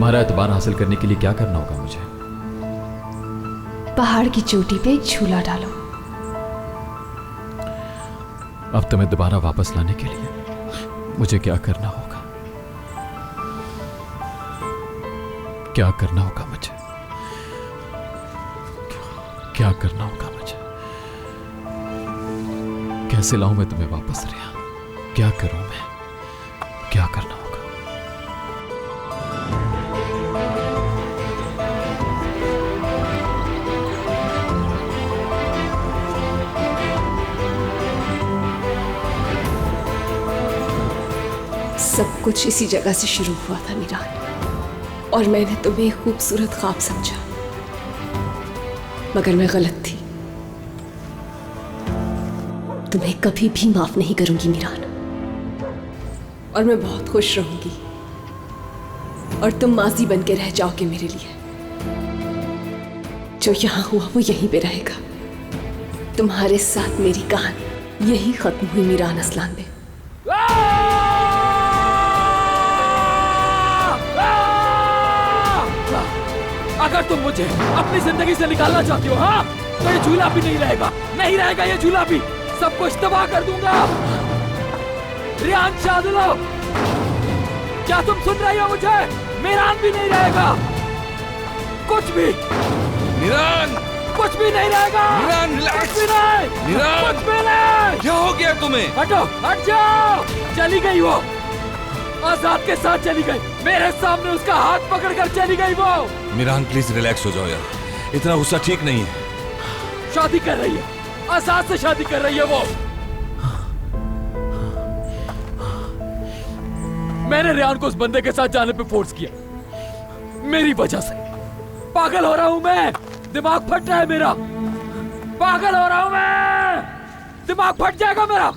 तुम्हारा एतबार हासिल करने के लिए क्या करना होगा मुझे? पहाड़ की चोटी पे एक झूला डालो। अब तुम्हें दोबारा वापस लाने के लिए मुझे क्या करना होगा? क्या करना होगा मुझे? क्या करना होगा मुझे? कैसे लाऊं मैं तुम्हें वापस रिया? क्या करूं मैं? क्या करना होगा? सब कुछ इसी जगह से शुरू हुआ था मीरान, और मैंने तुम्हें एक खूबसूरत ख्वाब समझा, मगर मैं गलत थी। तुम्हें कभी भी माफ नहीं करूंगी मीरान, और मैं बहुत खुश रहूंगी और तुम माजी बन के रह जाओगे मेरे लिए। जो यहां हुआ वो यहीं पे रहेगा। तुम्हारे साथ मेरी कहानी यही खत्म हुई मीरान असलान में। अगर तुम मुझे अपनी जिंदगी से निकालना चाहती हो, हाँ, तो ये झूला भी नहीं रहेगा, नहीं रहेगा ये झूला भी। सब कुछ तबाह कर दूंगा। रियान शादुलो, क्या तुम सुन रही हो मुझे? मीरान भी नहीं रहेगा, कुछ भी। मीरान, कुछ भी नहीं रहेगा। मीरान, रिलैक्स। कुछ भी नहीं। मीरान, कुछ भी नहीं। क्या हो गया तुम्हें? हटो, हट जाओ। चली गई वो, आजाद के साथ चली गई। मेरे सामने उसका हाथ पकड़कर चली गई वो। मीरान प्लीज रिलैक्स हो जाओ यार, इतना गुस्सा ठीक नहीं है। शादी कर रही है, आजाद से शादी कर रही है वो। मैंने रियान को उस बंदे के साथ जाने पे फोर्स किया, मेरी वजह से। पागल हो रहा हूं मैं, दिमाग फट रहा है मेरा। पागल हो रहा हूं मैं, दिमाग फट जाएगा मेरा।